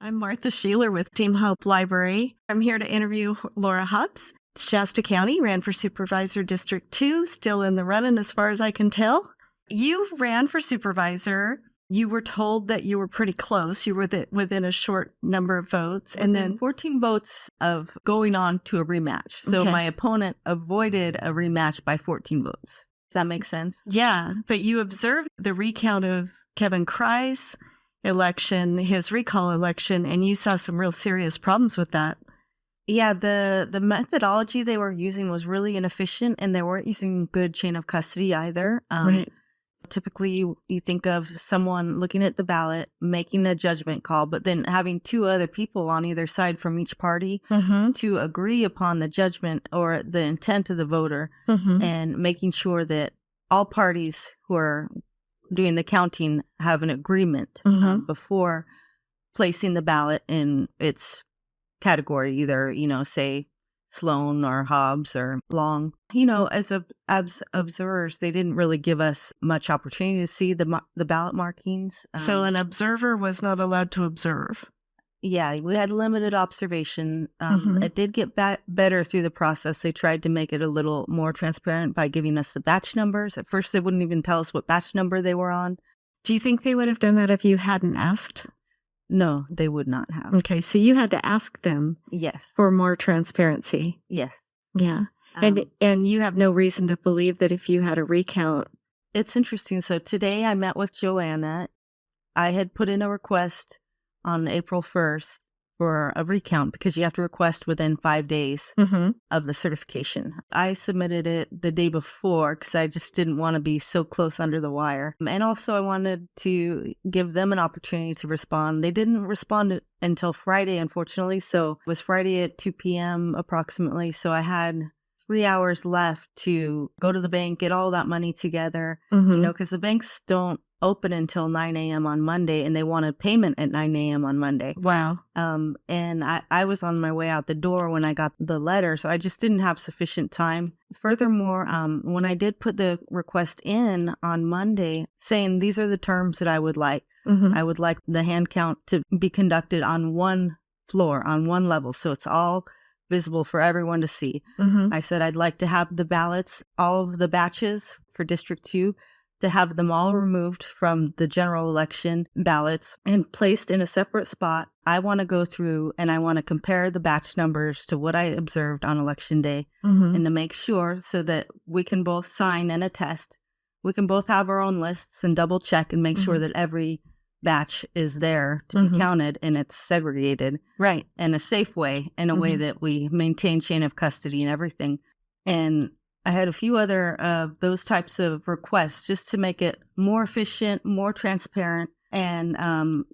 I'm Martha Scheeler with Team Hope Library. I'm here to interview Laura Hobbs. Shasta County, ran for Supervisor District 2, still in the running as far as I can tell. You ran for supervisor. You were told that you were pretty close. You were within a short number of votes. And then 14 votes of going on to a rematch. So Okay. my opponent avoided a rematch by 14 votes. Does that make sense? Yeah, but you observed the recount of Kevin Cry's election, his recall election, and you saw some real serious problems with that. Yeah, the methodology they were using was really inefficient, and they weren't using good chain of custody either. Right. Typically, you think of someone looking at the ballot, making a judgment call, but then having two other people on either side from each party Mm-hmm. to agree upon the judgment or the intent of the voter, Mm-hmm. and making sure that all parties who are doing the counting have an agreement before placing the ballot in its category, either, say Sloan or Hobbs or Long. As observers, they didn't really give us much opportunity to see the ballot markings. So an observer was not allowed to observe. Yeah, we had limited observation. Mhm. It did get better through the process. They tried to make it a little more transparent by giving us the batch numbers. At first, they wouldn't even tell us what batch number they were on. Do you think they would have done that if you hadn't asked? No, they would not have. Okay, so you had to ask them Yes. for more transparency. Yes. Yeah. And you have no reason to believe that if you had a recount. It's interesting. So today I met with Joanna. I had put in a request on April 1st for a recount because you have to request within 5 days Mm-hmm. of the certification. I submitted it the day before because I just didn't want to be so close under the wire. And also I wanted to give them an opportunity to respond. They didn't respond until Friday, unfortunately. So it was Friday at 2 p.m. approximately. So I had 3 hours left to go to the bank, get all that money together, Mm-hmm. because the banks don't open until 9 a.m. on Monday, and they wanted payment at 9 a.m. on Monday. Wow. And I was on my way out the door when I got the letter, so I just didn't have sufficient time. Furthermore, when I did put the request in on Monday, saying these are the terms that I would like, Mm-hmm. I would like the hand count to be conducted on one floor, on one level, so it's all visible for everyone to see. Mm-hmm. I said I'd like to have the ballots, all of the batches for District 2, to have them all removed from the general election ballots and placed in a separate spot. I want to go through and I want to compare the batch numbers to what I observed on election day, Mm-hmm. and to make sure so that we can both sign and attest. We can both have our own lists and double check and make sure that every batch is there to be counted and it's segregated Right. in a safe way, in a way that we maintain chain of custody and everything. And I had a few other of those types of requests just to make it more efficient, more transparent, and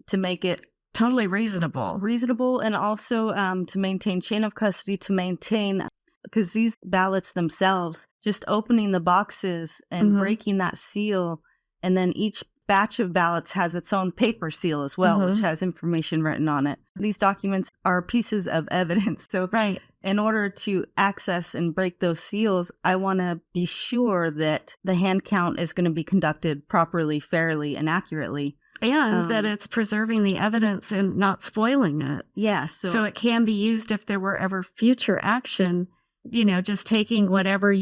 to make it Totally reasonable. and also to maintain chain of custody, to maintain, because these ballots themselves, just opening the boxes and breaking that seal, and then each batch of ballots has its own paper seal as well, which has information written on it. These documents are pieces of evidence. So Right. in order to access and break those seals, I want to be sure that the hand count is going to be conducted properly, fairly, and accurately. And that it's preserving the evidence and not spoiling it. Yeah. So it can be used if there were ever future action, just taking whatever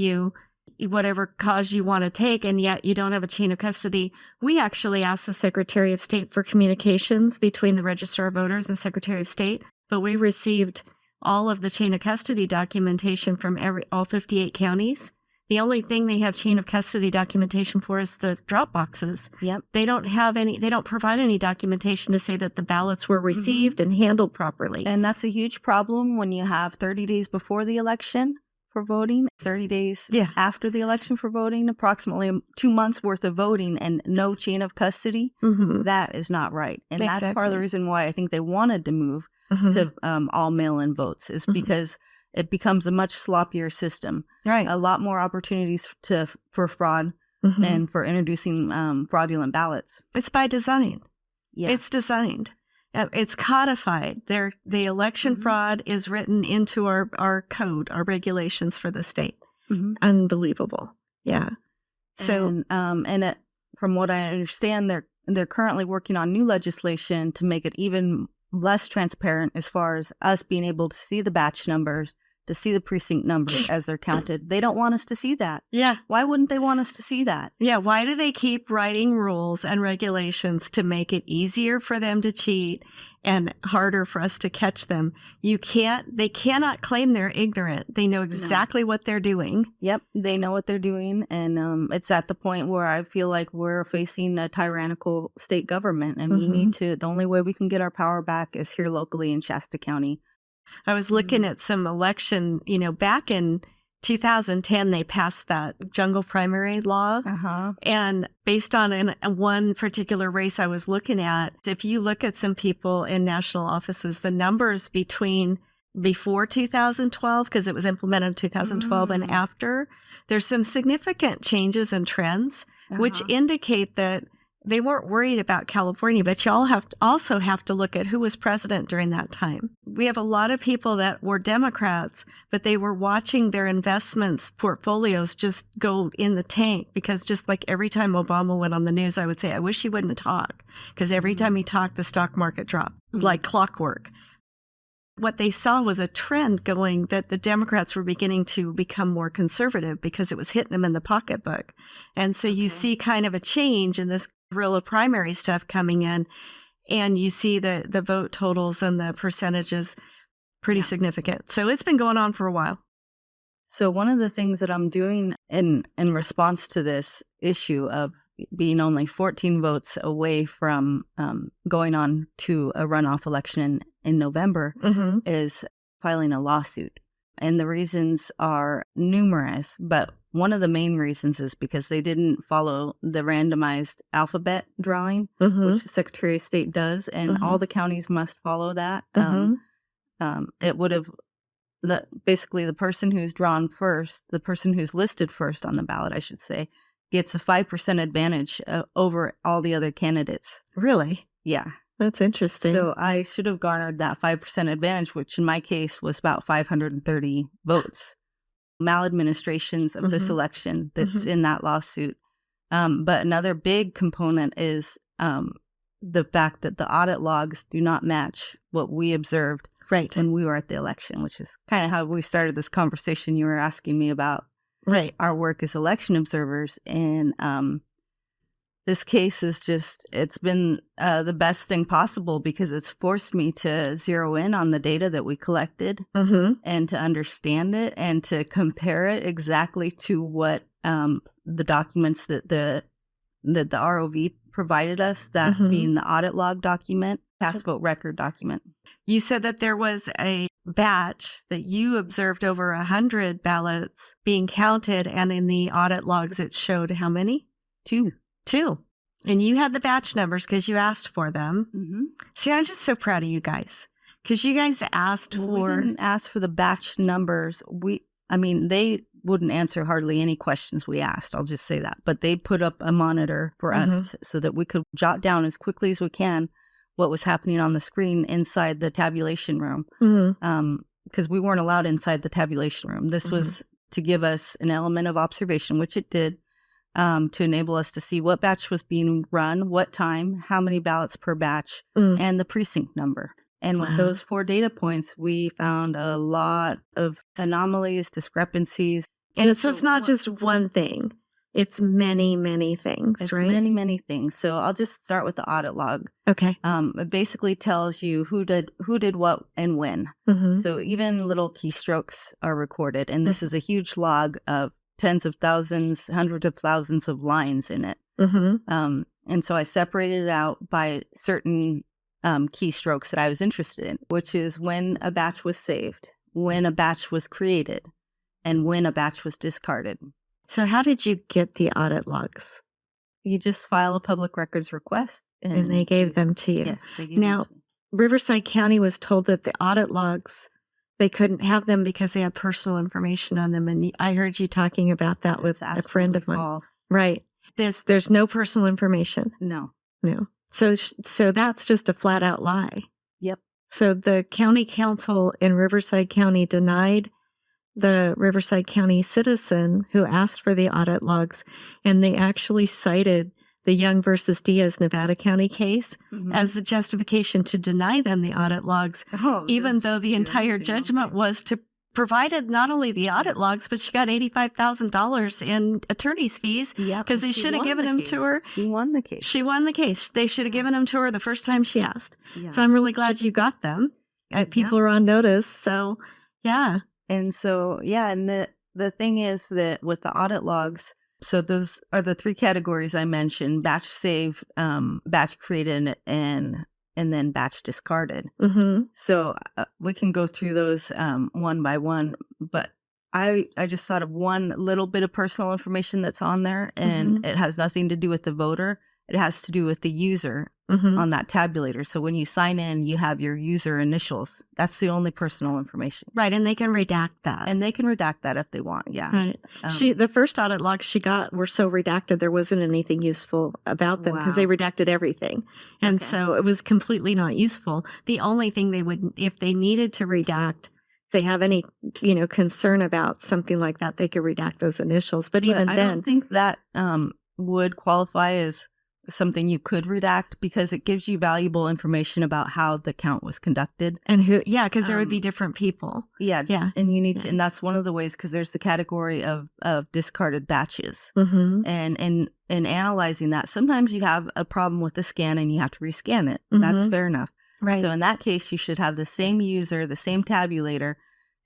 cause you want to take, and yet you don't have a chain of custody. We actually asked the Secretary of State for communications between the Register of Voters and Secretary of State, but we received all of the chain of custody documentation from all 58 counties. The only thing they have chain of custody documentation for is the drop boxes. Yep. They don't provide any documentation to say that the ballots were received and handled properly. And that's a huge problem when you have 30 days before the election for voting, 30 days after the election for voting, approximately 2 months worth of voting and no chain of custody. That is not right. And that's part of the reason why I think they wanted to move to all mail-in votes, is because it becomes a much sloppier system. Right. A lot more opportunities for fraud and for introducing fraudulent ballots. It's by design. Yeah. It's designed. It's codified. The election fraud is written into our code, our regulations for the state. Unbelievable. Yeah. So, from what I understand, they're currently working on new legislation to make it even less transparent as far as us being able to see the batch numbers, to see the precinct numbers as they're counted. They don't want us to see that. Yeah. Why wouldn't they want us to see that? Yeah. Why do they keep writing rules and regulations to make it easier for them to cheat and harder for us to catch them? They cannot claim they're ignorant. They know exactly what they're doing. Yep. They know what they're doing. And it's at the point where I feel like we're facing a tyrannical state government, and we need to, the only way we can get our power back is here locally in Shasta County. I was looking at some election, back in 2010, they passed that jungle primary law. And based on one particular race I was looking at, if you look at some people in national offices, the numbers before 2012, because it was implemented in 2012 and after, there's some significant changes and trends, which indicate that they weren't worried about California, but you also have to look at who was president during that time. We have a lot of people that were Democrats, but they were watching their investments portfolios just go in the tank, because just like every time Obama went on the news, I would say, I wish he wouldn't talk, because every time he talked, the stock market dropped like clockwork. What they saw was a trend going that the Democrats were beginning to become more conservative because it was hitting them in the pocketbook. And so you see kind of a change in this guerrilla primary stuff coming in, and you see the vote totals and the percentages pretty significant. So it's been going on for a while. So one of the things that I'm doing in response to this issue of being only 14 votes away from going on to a runoff election in November is filing a lawsuit. And the reasons are numerous, but one of the main reasons is because they didn't follow the randomized alphabet drawing, which the Secretary of State does, and all the counties must follow that. It would have, basically the person who's drawn first, the person who's listed first on the ballot, I should say, gets a 5% advantage over all the other candidates. Really? Yeah. That's interesting. So I should have garnered that 5% advantage, which in my case was about 530 votes. Maladministrations of this election that's in that lawsuit. But another big component is the fact that the audit logs do not match what we observed when we were at the election, which is kind of how we started this conversation. You were asking me about our work as election observers. And this case is just, it's been the best thing possible, because it's forced me to zero in on the data that we collected and to understand it and to compare it exactly to what the documents that the ROV provided us, that being the audit log document, past vote record document. You said that there was a batch that you observed over 100 ballots being counted, and in the audit logs it showed how many? Two. And you had the batch numbers because you asked for them. See, I'm just so proud of you guys, because you guys asked for... We didn't ask for the batch numbers. They wouldn't answer hardly any questions we asked. I'll just say that. But they put up a monitor for us so that we could jot down as quickly as we can what was happening on the screen inside the tabulation room. Because we weren't allowed inside the tabulation room. This was to give us an element of observation, which it did. To enable us to see what batch was being run, what time, how many ballots per batch, and the precinct number. And with those 4 data points, we found a lot of anomalies, discrepancies. And so it's not just one thing. It's many, many things, right? Many, many things. So I'll just start with the audit log. Okay. It basically tells you who did what and when. So even little keystrokes are recorded. And this is a huge log of tens of thousands, hundreds of thousands of lines in it. And so I separated it out by certain keystrokes that I was interested in, which is when a batch was saved, when a batch was created, and when a batch was discarded. So how did you get the audit logs? You just file a public records request. And they gave them to you. Yes, they gave them to me. Riverside County was told that the audit logs, they couldn't have them because they had personal information on them. And I heard you talking about that with a friend of mine. False. Right. There's no personal information. No. So that's just a flat out lie. Yep. So the county council in Riverside County denied the Riverside County citizen who asked for the audit logs, and they actually cited the Young versus Diaz Nevada County case Mhm. as the justification to deny them the audit logs, Oh, even just though the do entire anything, judgment okay. was to provided not only the audit logs, but she got $85,000 in attorney's fees Yeah, because they she should have won given the them case. to her. She won the case. She won the case. They should have given them to her the first time she asked. Yeah. So I'm really glad you got them. People Yeah. are on notice. So, yeah. And so, yeah, and the thing is that with the audit logs, so those are the three categories I mentioned: batch saved, batch created, and then batch discarded. Mm-hmm. So we can go through those one by one, but I just thought of one little bit of personal information that's on there, and it has nothing to do with the voter. It has to do with the user on that tabulator. So when you sign in, you have your user initials. That's the only personal information. Right, and they can redact that. And they can redact that if they want, yeah. Right. The first audit logs she got were so redacted there wasn't anything useful about them because they redacted everything. And so it was completely not useful. The only thing they would, if they needed to redact, if they have any, concern about something like that, they could redact those initials. But even I then, don't think that would qualify as something you could redact because it gives you valuable information about how the count was conducted. And who, because there would be different people. Yeah. Yeah. And you need to, and that's one of the ways, because there's the category of discarded batches. And in analyzing that, sometimes you have a problem with the scan and you have to rescan it. That's fair enough. Right. So in that case, you should have the same user, the same tabulator,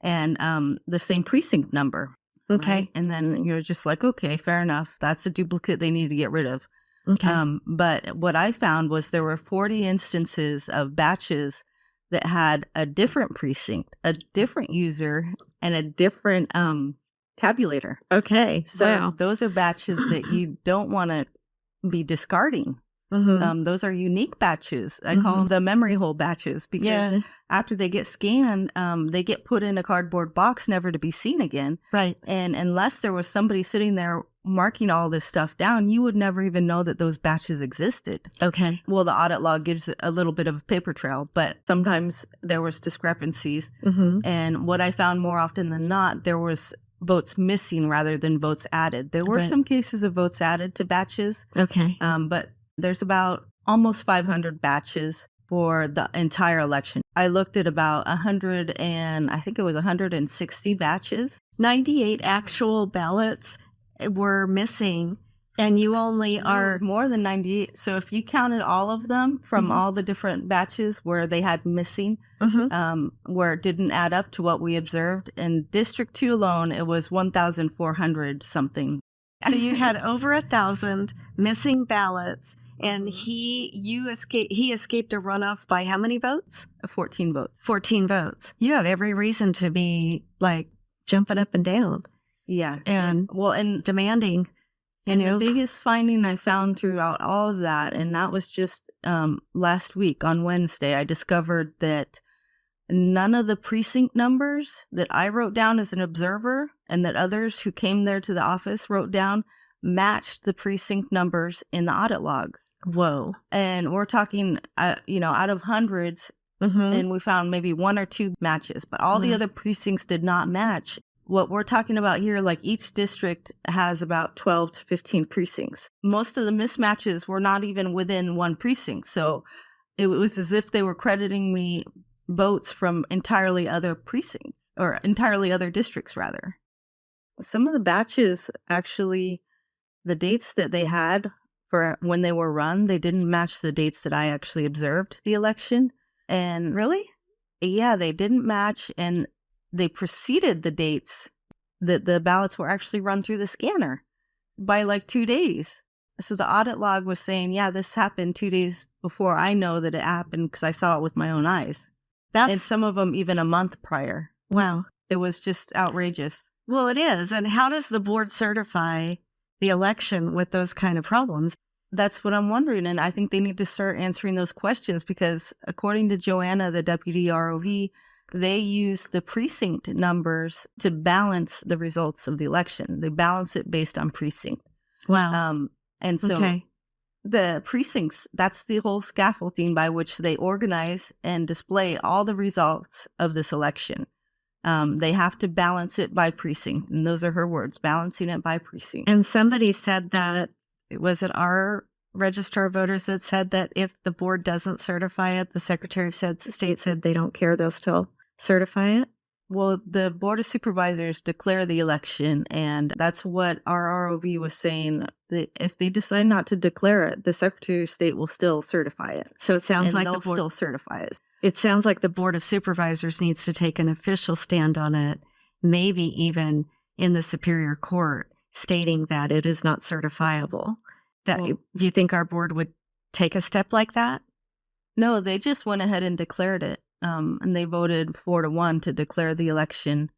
and the same precinct number. Okay. Right? And then you're just like, okay, fair enough. That's a duplicate they need to get rid of. Okay. But what I found was there were 40 instances of batches that had a different precinct, a different user, and a different tabulator. Okay. So those are batches that you don't want to be discarding. Those are unique batches. I call them the memory hole batches because after they get scanned, they get put in a cardboard box, never to be seen again. Right. And unless there was somebody sitting there marking all this stuff down, you would never even know that those batches existed. Okay. Well, the audit log gives a little bit of a paper trail, but sometimes there was discrepancies. And what I found more often than not, there was votes missing rather than votes added. There were some cases of votes added to batches. Okay. But there's about almost 500 batches for the entire election. I looked at about 160 batches. 98 actual ballots were missing, and you only are more than 98. So if you counted all of them from all the different batches where they had missing, where it didn't add up to what we observed, in District 2 alone, it was 1,400 something. So you had over 1,000 missing ballots, and he escaped a runoff by how many votes? 14 votes. 14 votes. You have every reason to be like jumping up and down. Yeah. And demanding. The biggest finding I found throughout all of that, and that was just last week on Wednesday, I discovered that none of the precinct numbers that I wrote down as an observer and that others who came there to the office wrote down matched the precinct numbers in the audit logs. Whoa. And we're talking, out of hundreds, and we found maybe one or two matches, but all the other precincts did not match. What we're talking about here, like each district has about 12 to 15 precincts. Most of the mismatches were not even within one precinct. So it was as if they were crediting me votes from entirely other precincts, or entirely other districts, rather. Some of the batches, actually, the dates that they had for when they were run, they didn't match the dates that I actually observed the election. And really? Yeah, they didn't match, and they preceded the dates that the ballots were actually run through the scanner by like 2 days. So the audit log was saying, yeah, this happened 2 days before I know that it happened because I saw it with my own eyes. And some of them even a month prior. Wow. It was just outrageous. Well, it is. And how does the board certify the election with those kind of problems? That's what I'm wondering. And I think they need to start answering those questions because according to Joanna, the deputy ROV, they use the precinct numbers to balance the results of the election. They balance it based on precinct. Wow. And so the precincts, that's the whole scaffolding by which they organize and display all the results of this election. They have to balance it by precinct. And those are her words, balancing it by precinct. And somebody said that, was it our registrar of voters that said that if the board doesn't certify it, the Secretary of State said they don't care, they'll still certify it? Well, the Board of Supervisors declare the election, and that's what our ROV was saying. That if they decide not to declare it, the Secretary of State will still certify it. So it sounds like they'll still certify it. It sounds like the Board of Supervisors needs to take an official stand on it, maybe even in the Superior Court, stating that it is not certifiable. Do you think our board would take a step like that? No, they just went ahead and declared it. And they voted 4-1 to declare the election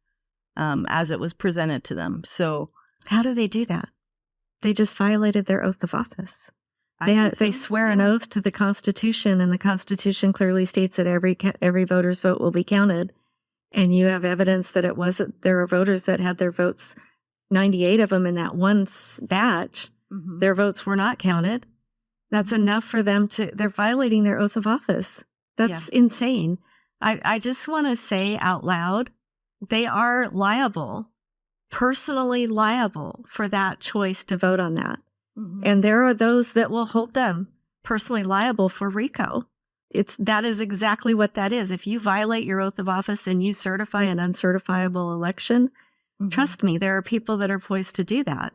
as it was presented to them. So how do they do that? They just violated their oath of office. They swear an oath to the Constitution, and the Constitution clearly states that every voter's vote will be counted. And you have evidence that there are voters that had their votes, 98 of them in that one batch, their votes were not counted. That's enough for them they're violating their oath of office. That's insane. I just want to say out loud, they are liable, personally liable for that choice to vote on that. And there are those that will hold them personally liable for RICO. That is exactly what that is. If you violate your oath of office and you certify an uncertifiable election, trust me, there are people that are poised to do that.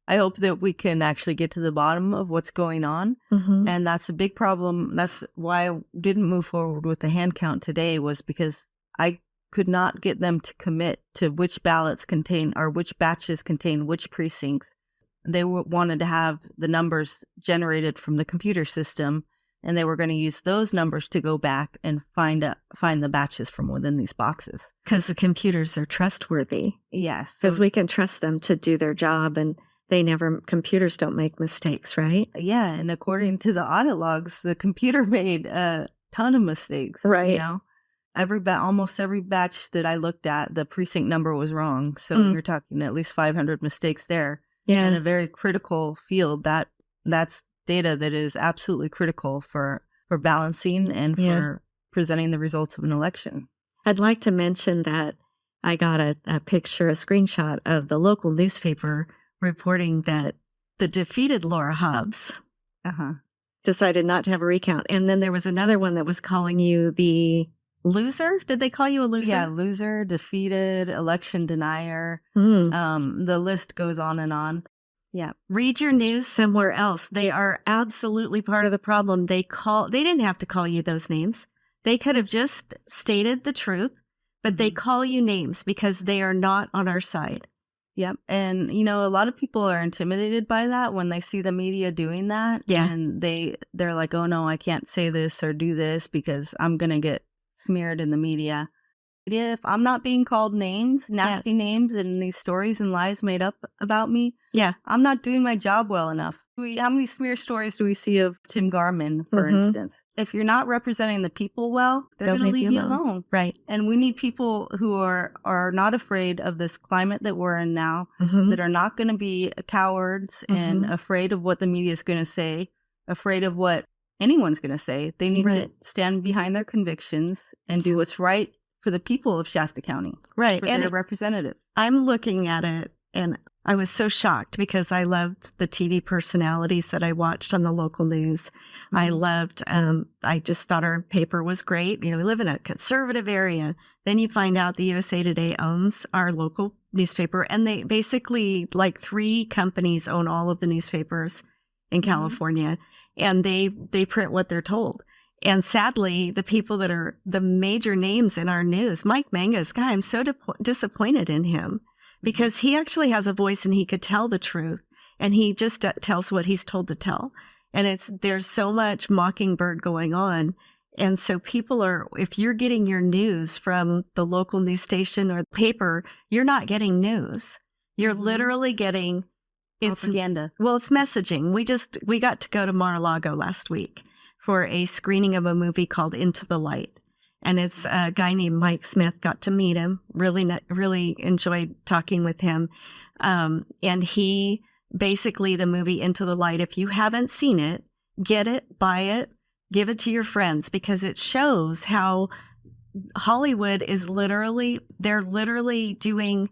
I hope that we can actually get to the bottom of what's going on. And that's a big problem. That's why I didn't move forward with the hand count today, was because I could not get them to commit to which ballots contain or which batches contain which precincts. They wanted to have the numbers generated from the computer system, and they were going to use those numbers to go back and find the batches from within these boxes. Because the computers are trustworthy. Yes. Because we can trust them to do their job, and computers don't make mistakes, right? Yeah, and according to the audit logs, the computer made a ton of mistakes. Right. You know, almost every batch that I looked at, the precinct number was wrong. So you're talking at least 500 mistakes there. Yeah. In a very critical field, that's data that is absolutely critical for balancing and for presenting the results of an election. I'd like to mention that I got a screenshot of the local newspaper reporting that the defeated Laura Hobbs decided not to have a recount. And then there was another one that was calling you the loser. Did they call you a loser? Yeah, loser, defeated, election denier. The list goes on and on. Yeah. Read your news somewhere else. They are absolutely part of the problem. They didn't have to call you those names. They could have just stated the truth, but they call you names because they are not on our side. Yep. And, a lot of people are intimidated by that when they see the media doing that. Yeah. And they're like, oh, no, I can't say this or do this because I'm going to get smeared in the media. If I'm not being called names, nasty names, and these stories and lies made up about me, I'm not doing my job well enough. How many smear stories do we see of Tim Garman, for instance? If you're not representing the people well, they're going to leave you alone. Right. And we need people who are not afraid of this climate that we're in now, that are not going to be cowards and afraid of what the media is going to say, afraid of what anyone's going to say. They need to stand behind their convictions and do what's right for the people of Shasta County. Right. For their representative. I'm looking at it, and I was so shocked because I loved the TV personalities that I watched on the local news. I loved, I just thought our paper was great. We live in a conservative area. Then you find out the USA Today owns our local newspaper, and they basically, like 3 companies own all of the newspapers in California, and they print what they're told. And sadly, the people that are the major names in our news, Mike Mangas, God, I'm so disappointed in him because he actually has a voice and he could tell the truth, and he just tells what he's told to tell. And there's so much mockingbird going on. And so if you're getting your news from the local news station or paper, you're not getting news. You're literally getting propaganda. Well, it's messaging. We got to go to Mar-a-Lago last week for a screening of a movie called Into the Light. And it's a guy named Mike Smith. Got to meet him. Really enjoyed talking with him. And he basically, the movie Into the Light, if you haven't seen it, get it, buy it, give it to your friends, because it shows how Hollywood is they're literally doing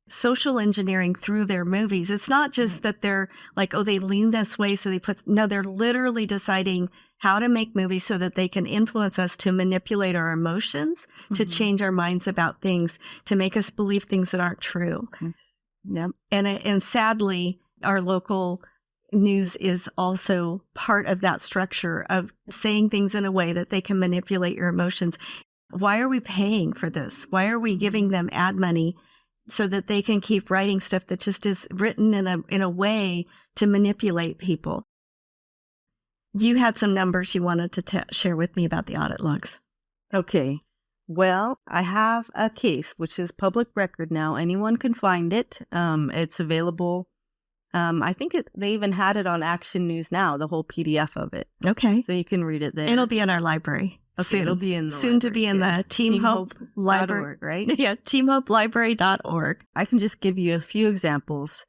social engineering through their movies. It's not just that they're like, oh, they lean this way, so they're literally deciding how to make movies so that they can influence us to manipulate our emotions, to change our minds about things, to make us believe things that aren't true. Yep. And sadly, our local news is also part of that structure of saying things in a way that they can manipulate your emotions. Why are we paying for this? Why are we giving them ad money so that they can keep writing stuff that just is written in a way to manipulate people? You had some numbers you wanted to share with me about the audit logs. Okay. Well, I have a case, which is public record now. Anyone can find it. It's available. I think they even had it on Action News Now, the whole PDF of it. Okay. So you can read it there. It'll be in our library. Okay, soon. It'll be in the soon library. To be in the Team Hope Library, right? Yeah, teamhopelibrary.org. I can just give you a few examples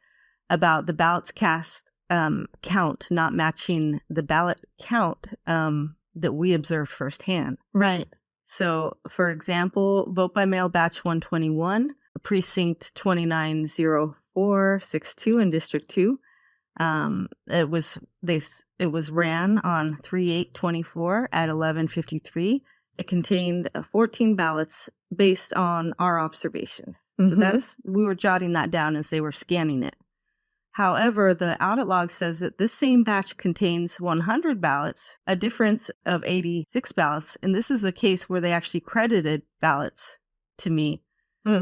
about the ballots cast count not matching the ballot count that we observed firsthand. Right. So, for example, vote by mail batch 121, precinct 290462 in District 2. It was ran on 3/8/24 at 11:53. It contained 14 ballots based on our observations. So we were jotting that down as they were scanning it. However, the audit log says that this same batch contains 100 ballots, a difference of 86 ballots, and this is the case where they actually credited ballots to me.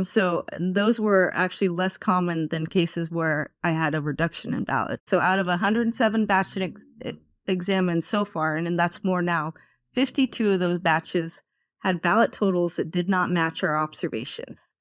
So those were actually less common than cases where I had a reduction in ballots. So out of 107 batches examined so far, and that's more now, 52 of those batches had ballot totals that did not match our observations.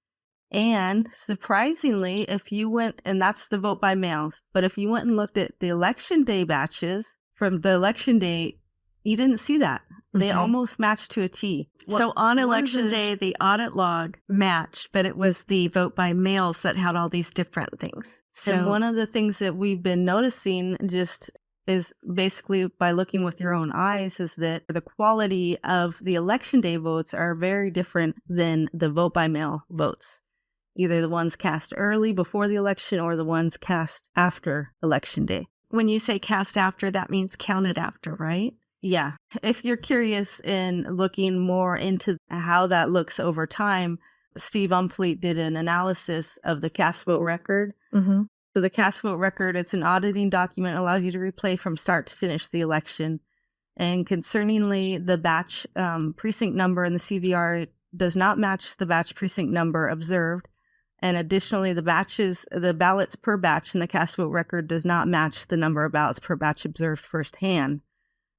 And surprisingly, if you went, and that's the vote by mails, but if you went and looked at the election day batches from the election day, you didn't see that. They almost matched to a T. So on election day, the audit log matched, but it was the vote by mails that had all these different things. So and one of the things that we've been noticing just is basically by looking with your own eyes is that the quality of the election day votes are very different than the vote by mail votes. Either the ones cast early before the election or the ones cast after election day. When you say cast after, that means counted after, right? Yeah. If you're curious in looking more into how that looks over time, Steve Umfleet did an analysis of the cast vote record. So the cast vote record, it's an auditing document, allows you to replay from start to finish the election. And concerningly, the batch precinct number in the CVR does not match the batch precinct number observed. And additionally, the ballots per batch in the cast vote record does not match the number of ballots per batch observed firsthand.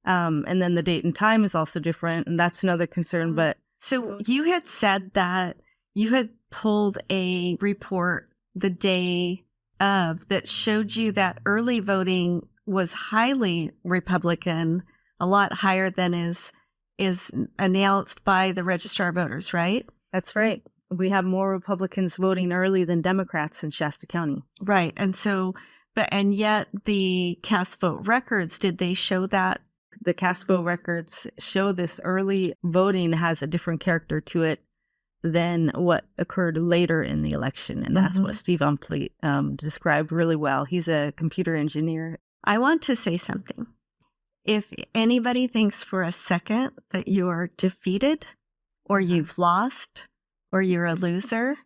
And then the date and time is also different, and that's another concern. But so you had said that you had pulled a report the day of that showed you that early voting was highly Republican, a lot higher than is announced by the registrar of voters, right? That's right. We have more Republicans voting early than Democrats in Shasta County. Right. And so, and yet the cast vote records, did they show that? The cast vote records show this early voting has a different character to it than what occurred later in the election. And that's what Steve Umfleet described really well. He's a computer engineer. I want to say something. If anybody thinks for a second that you are defeated or you've lost or you're a loser,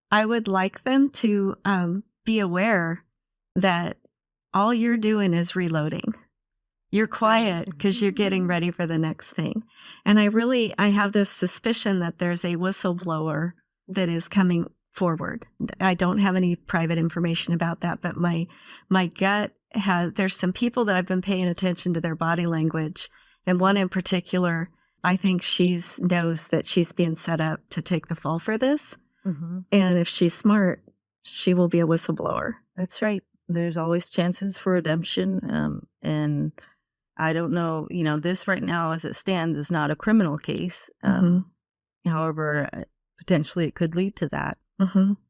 I would like them to be aware that all you're doing is reloading. You're quiet because you're getting ready for the next thing. And I have this suspicion that there's a whistleblower that is coming forward. I don't have any private information about that, but my gut there's some people that I've been paying attention to their body language. And one in particular, I think she knows that she's being set up to take the fall for this. And if she's smart, she will be a whistleblower. That's right. There's always chances for redemption. And I don't know, this right now as it stands is not a criminal case. However, potentially it could lead to that.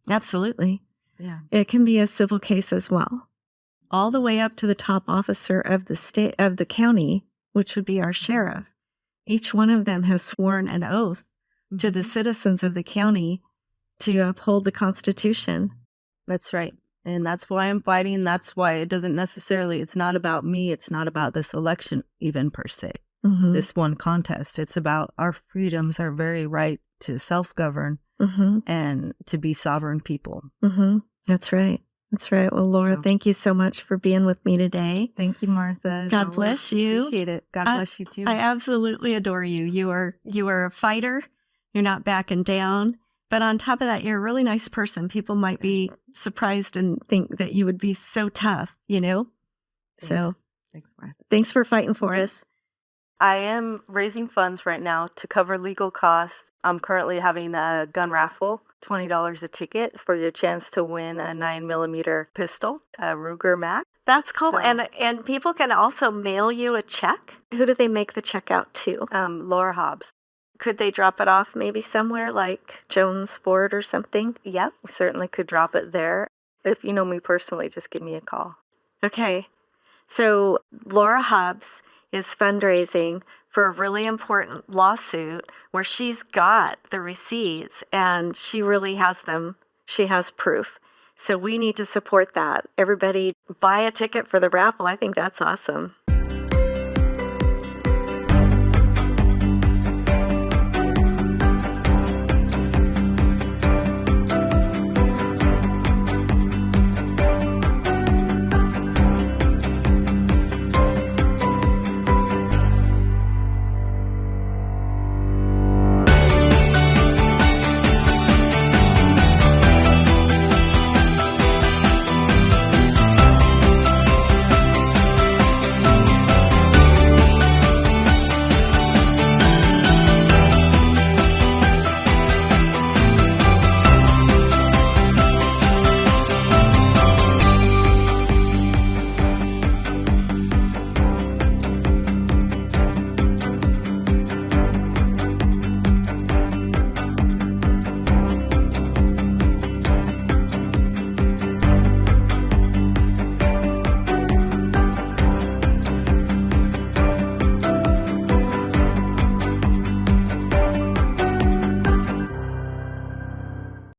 Absolutely. Yeah. It can be a civil case as well. All the way up to the top officer of the county, which would be our sheriff. Each one of them has sworn an oath to the citizens of the county to uphold the Constitution. That's right. And that's why I'm fighting. That's why it doesn't necessarily, it's not about me. It's not about this election even per se, this one contest. It's about our freedoms, our very right to self-govern and to be sovereign people. That's right. That's right. Well, Laura, thank you so much for being with me today. Thank you, Martha. God bless you. Appreciate it. God bless you too. I absolutely adore you. You are a fighter. You're not backing down. But on top of that, you're a really nice person. People might be surprised and think that you would be so tough, you know? Thanks. So Thanks, Martha. Thanks for fighting for us. I am raising funds right now to cover legal costs. I'm currently having a gun raffle, $20 a ticket for your chance to win a 9mm pistol, a Ruger Mac. That's cool. So- And people can also mail you a check. Who do they make the check out to? Laura Hobbs. Could they drop it off maybe somewhere like Jones Ford or something? Yep, you certainly could drop it there. If you know me personally, just give me a call. Okay. So Laura Hobbs is fundraising for a really important lawsuit where she's got the receipts and she really has them. She has proof. So we need to support that. Everybody buy a ticket for the raffle. I think that's awesome.